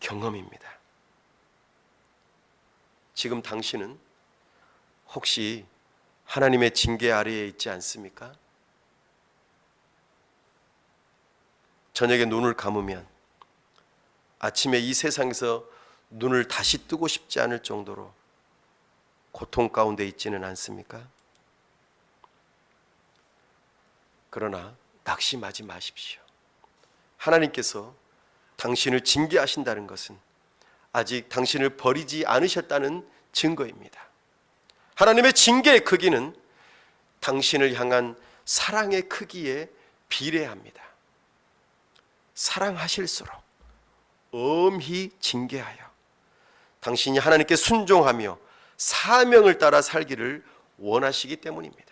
경험입니다. 지금 당신은 혹시 하나님의 징계 아래에 있지 않습니까? 저녁에 눈을 감으면 아침에 이 세상에서 눈을 다시 뜨고 싶지 않을 정도로 고통 가운데 있지는 않습니까? 그러나 낙심하지 마십시오. 하나님께서 당신을 징계하신다는 것은 아직 당신을 버리지 않으셨다는 증거입니다. 하나님의 징계의 크기는 당신을 향한 사랑의 크기에 비례합니다. 사랑하실수록 엄히 징계하여 당신이 하나님께 순종하며 사명을 따라 살기를 원하시기 때문입니다.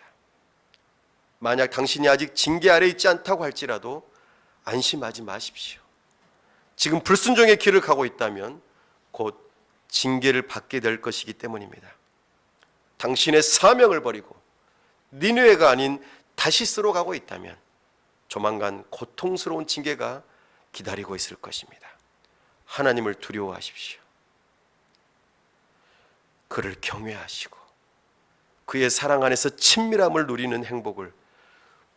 만약 당신이 아직 징계 아래 있지 않다고 할지라도 안심하지 마십시오. 지금 불순종의 길을 가고 있다면 곧 징계를 받게 될 것이기 때문입니다. 당신의 사명을 버리고 니느웨가 아닌 다시스로 가고 있다면 조만간 고통스러운 징계가 기다리고 있을 것입니다. 하나님을 두려워하십시오. 그를 경외하시고 그의 사랑 안에서 친밀함을 누리는 행복을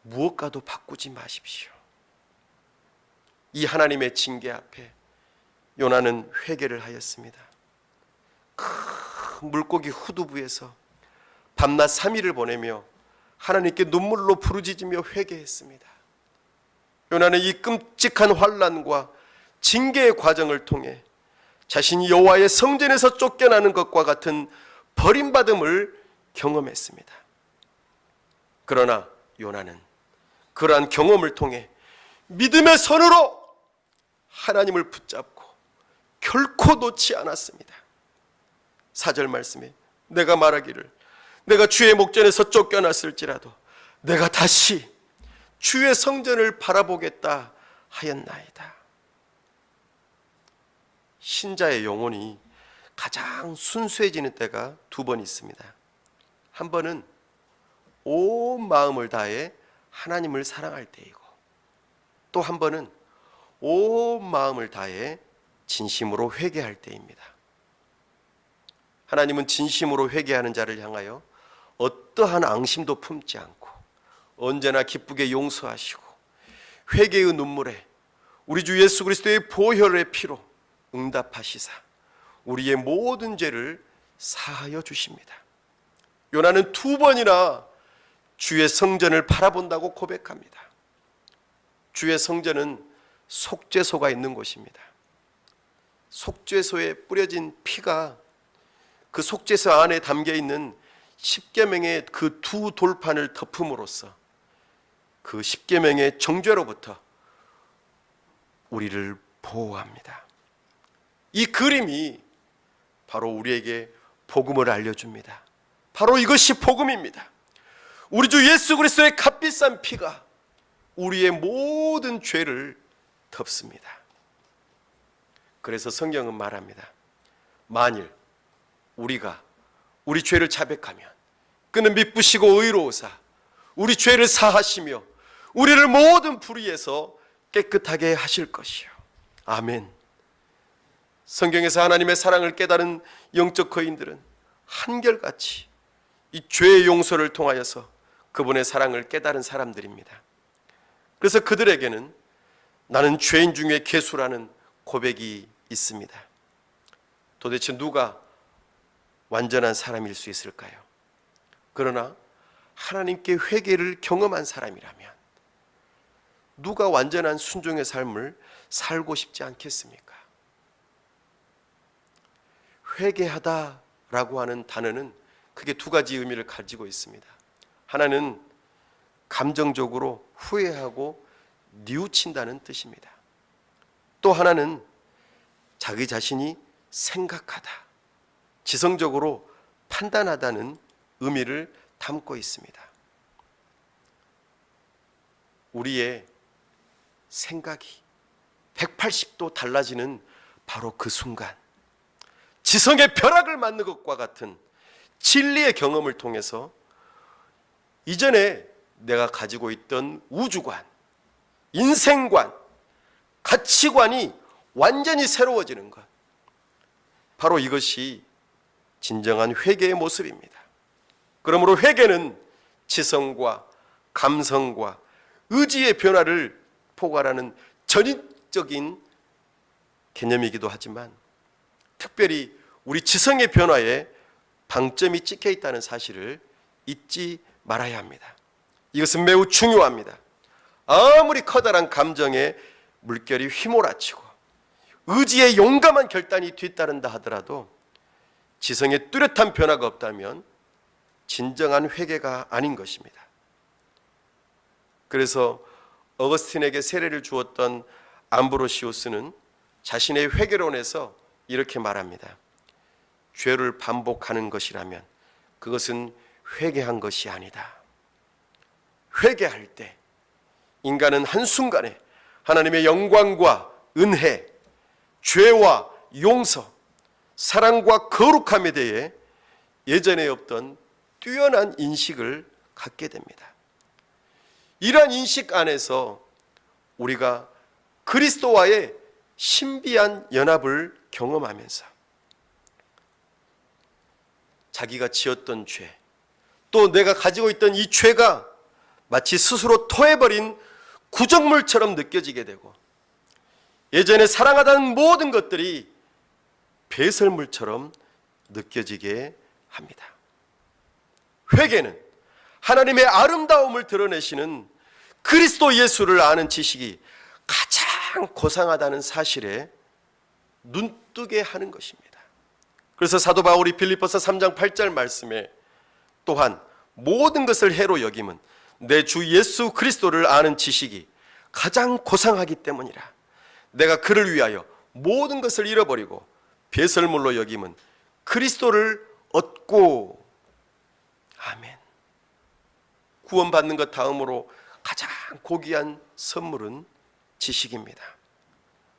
무엇과도 바꾸지 마십시오. 이 하나님의 징계 앞에 요나는 회개를 하였습니다. 큰 물고기 후두부에서 밤낮 3일을 보내며 하나님께 눈물로 부르짖으며 회개했습니다. 요나는 이 끔찍한 환난과 징계의 과정을 통해 자신이 여호와의 성전에서 쫓겨나는 것과 같은 버림받음을 경험했습니다. 그러나 요나는 그러한 경험을 통해 믿음의 손으로 하나님을 붙잡고 결코 놓지 않았습니다. 4절 말씀에 내가 말하기를 내가 주의 목전에서 쫓겨났을지라도 내가 다시 주의 성전을 바라보겠다 하였나이다. 신자의 영혼이 가장 순수해지는 때가 두 번 있습니다. 한 번은 온 마음을 다해 하나님을 사랑할 때이고 또 한 번은 온 마음을 다해 진심으로 회개할 때입니다. 하나님은 진심으로 회개하는 자를 향하여 어떠한 앙심도 품지 않고 언제나 기쁘게 용서하시고 회개의 눈물에 우리 주 예수 그리스도의 보혈의 피로 응답하시사 우리의 모든 죄를 사하여 주십니다. 요나는 2번이나 주의 성전을 바라본다고 고백합니다. 주의 성전은 속죄소가 있는 곳입니다. 속죄소에 뿌려진 피가 그 속죄소 안에 담겨 있는 십계명의 그 2 돌판을 덮음으로써 그 십계명의 정죄로부터 우리를 보호합니다. 이 그림이 바로 우리에게 복음을 알려줍니다. 바로 이것이 복음입니다. 우리 주 예수 그리스도의 값비싼 피가 우리의 모든 죄를 덮습니다. 그래서 성경은 말합니다. 만일 우리가 우리 죄를 자백하면 그는 미쁘시고 의로우사 우리 죄를 사하시며 우리를 모든 불의에서 깨끗하게 하실 것이요. 아멘. 성경에서 하나님의 사랑을 깨달은 영적 거인들은 한결같이 이 죄의 용서를 통하여서 그분의 사랑을 깨달은 사람들입니다. 그래서 그들에게는 나는 죄인 중에 괴수라는 고백이 있습니다. 도대체 누가 완전한 사람일 수 있을까요? 그러나 하나님께 회개를 경험한 사람이라면 누가 완전한 순종의 삶을 살고 싶지 않겠습니까? 회개하다라고 하는 단어는 크게 2가지 의미를 가지고 있습니다. 하나는 감정적으로 후회하고 뉘우친다는 뜻입니다. 또 하나는 자기 자신이 생각하다, 지성적으로 판단하다는 의미를 담고 있습니다. 우리의 생각이 180도 달라지는 바로 그 순간, 지성의 벼락을 맞는 것과 같은 진리의 경험을 통해서 이전에 내가 가지고 있던 우주관, 인생관, 가치관이 완전히 새로워지는 것, 바로 이것이 진정한 회개의 모습입니다. 그러므로 회개는 지성과 감성과 의지의 변화를 포괄하는 전인적인 개념이기도 하지만, 특별히 우리 지성의 변화에 방점이 찍혀 있다는 사실을 잊지 말아야 합니다. 이것은 매우 중요합니다. 아무리 커다란 감정의 물결이 휘몰아치고 의지의 용감한 결단이 뒤따른다 하더라도 지성의 뚜렷한 변화가 없다면 진정한 회개가 아닌 것입니다. 그래서 어거스틴에게 세례를 주었던 암브로시우스는 자신의 회개론에서 이렇게 말합니다. 죄를 반복하는 것이라면 그것은 회개한 것이 아니다. 회개할 때 인간은 한순간에 하나님의 영광과 은혜, 죄와 용서, 사랑과 거룩함에 대해 예전에 없던 뛰어난 인식을 갖게 됩니다. 이러한 인식 안에서 우리가 그리스도와의 신비한 연합을 경험하면서 자기가 지었던 죄, 또 내가 가지고 있던 이 죄가 마치 스스로 토해버린 구정물처럼 느껴지게 되고, 예전에 사랑하던 모든 것들이 배설물처럼 느껴지게 합니다. 회개는 하나님의 아름다움을 드러내시는 그리스도 예수를 아는 지식이 가장 고상하다는 사실에 눈뜨게 하는 것입니다. 그래서 사도 바울이 빌립보서 3장 8절 말씀에 또한 모든 것을 해로 여김은 내 주 예수 그리스도를 아는 지식이 가장 고상하기 때문이라. 내가 그를 위하여 모든 것을 잃어버리고 배설물로 여김은 그리스도를 얻고. 아멘. 구원받는 것 다음으로 가장 고귀한 선물은 지식입니다.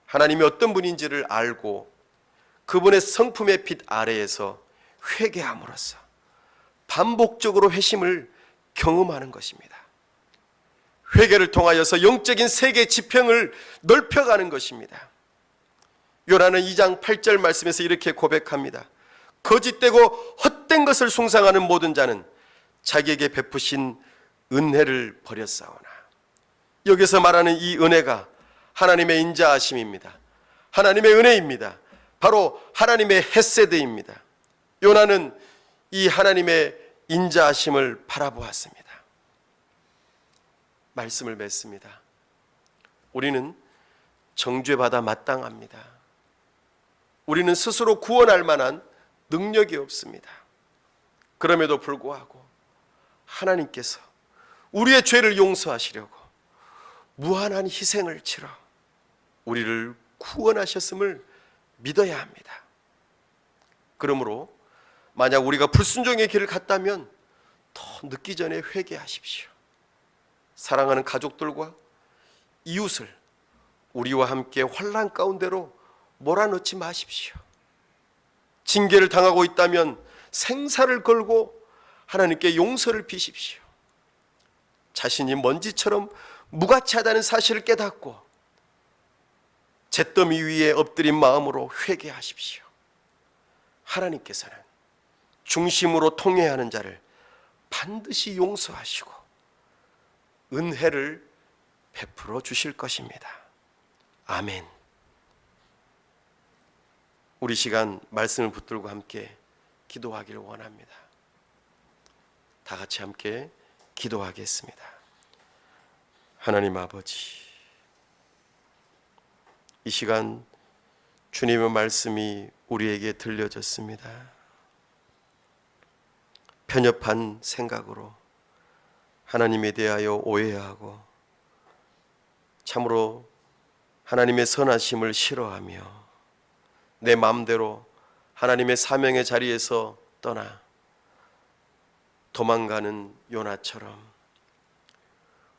하나님이 어떤 분인지를 알고 그분의 성품의 빛 아래에서 회개함으로써 반복적으로 회심을 경험하는 것입니다. 회개를 통하여서 영적인 세계 지평을 넓혀가는 것입니다. 요나는 2장 8절 말씀에서 이렇게 고백합니다. 거짓되고 헛된 것을 숭상하는 모든 자는 자기에게 베푸신 은혜를 버렸사오나. 여기서 말하는 이 은혜가 하나님의 인자하심입니다. 하나님의 은혜입니다. 바로 하나님의 헤세드입니다. 요나는 이 하나님의 인자하심을 바라보았습니다. 말씀을 맺습니다. 우리는 정죄받아 마땅합니다. 우리는 스스로 구원할 만한 능력이 없습니다. 그럼에도 불구하고 하나님께서 우리의 죄를 용서하시려고 무한한 희생을 치러 우리를 구원하셨음을 믿어야 합니다. 그러므로 만약 우리가 불순종의 길을 갔다면 더 늦기 전에 회개하십시오. 사랑하는 가족들과 이웃을 우리와 함께 환난 가운데로 몰아넣지 마십시오. 징계를 당하고 있다면 생사를 걸고 하나님께 용서를 비십시오. 자신이 먼지처럼 무가치하다는 사실을 깨닫고 잿더미 위에 엎드린 마음으로 회개하십시오. 하나님께서는 중심으로 통회하는 자를 반드시 용서하시고 은혜를 베풀어 주실 것입니다. 아멘. 우리 시간 말씀을 붙들고 함께 기도하기를 원합니다. 다 같이 함께 기도하겠습니다. 하나님 아버지, 이 시간 주님의 말씀이 우리에게 들려졌습니다. 편협한 생각으로 하나님에 대하여 오해하고 참으로 하나님의 선하심을 싫어하며 내 마음대로 하나님의 사명의 자리에서 떠나 도망가는 요나처럼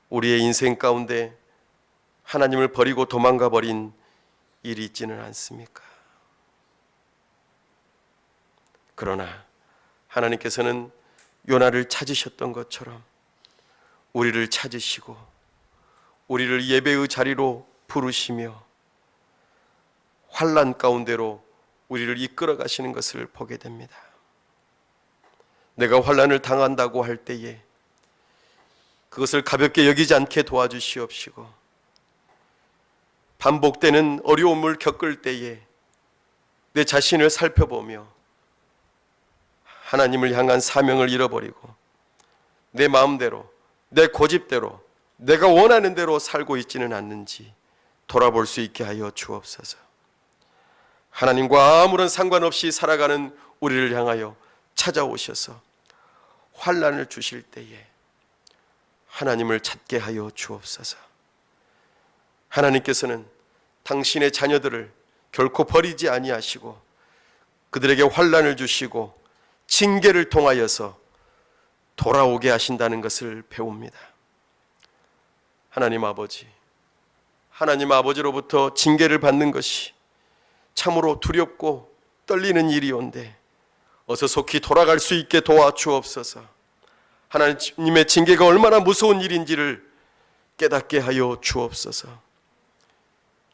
우리의 인생 가운데 하나님을 버리고 도망가 버린 일이 있지는 않습니까? 그러나 하나님께서는 요나를 찾으셨던 것처럼 우리를 찾으시고 우리를 예배의 자리로 부르시며 환난 가운데로 우리를 이끌어 가시는 것을 보게 됩니다. 내가 환난을 당한다고 할 때에 그것을 가볍게 여기지 않게 도와주시옵시고, 반복되는 어려움을 겪을 때에 내 자신을 살펴보며 하나님을 향한 사명을 잃어버리고 내 마음대로, 내 고집대로, 내가 원하는 대로 살고 있지는 않는지 돌아볼 수 있게 하여 주옵소서. 하나님과 아무런 상관없이 살아가는 우리를 향하여 찾아오셔서 환난을 주실 때에 하나님을 찾게 하여 주옵소서. 하나님께서는 당신의 자녀들을 결코 버리지 아니하시고 그들에게 환난을 주시고 징계를 통하여서 돌아오게 하신다는 것을 배웁니다. 하나님 아버지로부터 징계를 받는 것이 참으로 두렵고 떨리는 일이온데 어서 속히 돌아갈 수 있게 도와주옵소서. 하나님의 징계가 얼마나 무서운 일인지를 깨닫게 하여 주옵소서.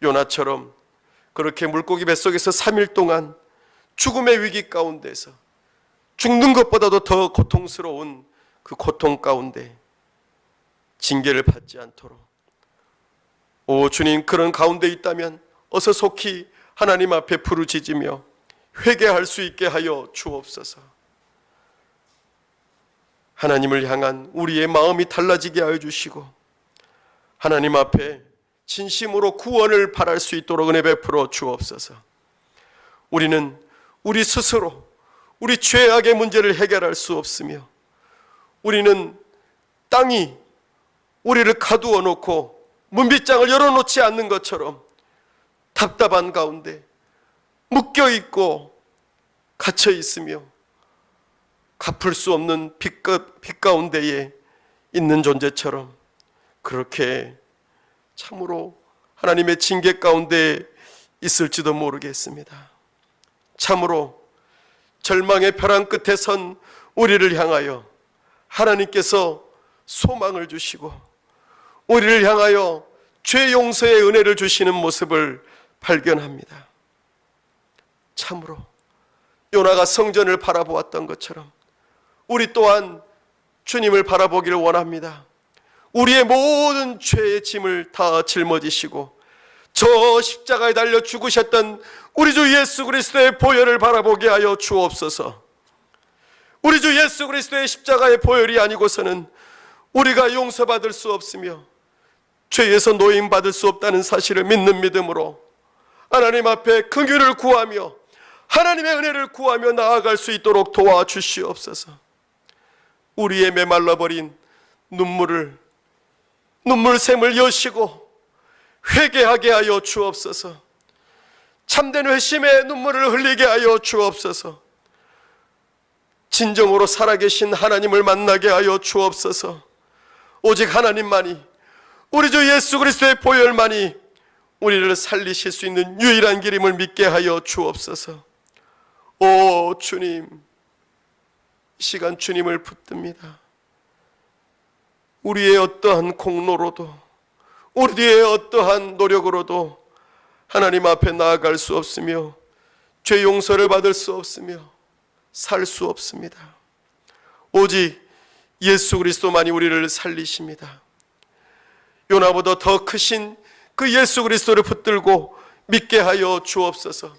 요나처럼 그렇게 물고기 뱃속에서 3일 동안 죽음의 위기 가운데서 죽는 것보다도 더 고통스러운 그 고통 가운데 징계를 받지 않도록, 오 주님, 그런 가운데 있다면 어서 속히 하나님 앞에 부르짖으며 회개할 수 있게 하여 주옵소서. 하나님을 향한 우리의 마음이 달라지게 하여 주시고 하나님 앞에 진심으로 구원을 바랄 수 있도록 은혜 베풀어 주옵소서. 우리는 우리 스스로 우리 죄악의 문제를 해결할 수 없으며 우리는 땅이 우리를 가두어 놓고 문빗장을 열어놓지 않는 것처럼 답답한 가운데 묶여있고 갇혀있으며 갚을 수 없는 빚 가운데에 있는 존재처럼 그렇게 참으로 하나님의 징계 가운데 있을지도 모르겠습니다. 참으로 절망의 벼랑 끝에 선 우리를 향하여 하나님께서 소망을 주시고 우리를 향하여 죄 용서의 은혜를 주시는 모습을 발견합니다. 참으로 요나가 성전을 바라보았던 것처럼 우리 또한 주님을 바라보기를 원합니다. 우리의 모든 죄의 짐을 다 짊어지시고 저 십자가에 달려 죽으셨던 우리 주 예수 그리스도의 보혈을 바라보게 하여 주옵소서. 우리 주 예수 그리스도의 십자가의 보혈이 아니고서는 우리가 용서받을 수 없으며 죄에서 노임받을 수 없다는 사실을 믿는 믿음으로 하나님 앞에 긍휼을 구하며 하나님의 은혜를 구하며 나아갈 수 있도록 도와주시옵소서. 우리의 메말라버린 눈물샘을 여시고 회개하게 하여 주옵소서. 참된 회심의 눈물을 흘리게 하여 주옵소서. 진정으로 살아계신 하나님을 만나게 하여 주옵소서. 오직 하나님만이, 우리 주 예수 그리스도의 보혈만이 우리를 살리실 수 있는 유일한 길임을 믿게 하여 주옵소서. 오 주님, 이 시간 주님을 붙듭니다. 우리의 어떠한 공로로도 우리의 어떠한 노력으로도 하나님 앞에 나아갈 수 없으며 죄 용서를 받을 수 없으며 살 수 없습니다. 오직 예수 그리스도만이 우리를 살리십니다. 요나보다 더 크신 그 예수 그리스도를 붙들고 믿게 하여 주옵소서.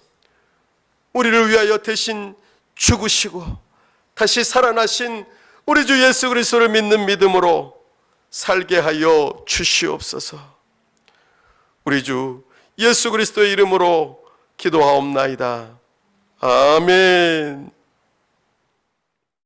우리를 위하여 대신 죽으시고 다시 살아나신 우리 주 예수 그리스도를 믿는 믿음으로 살게 하여 주시옵소서. 우리 주 예수 그리스도의 이름으로 기도하옵나이다. 아멘.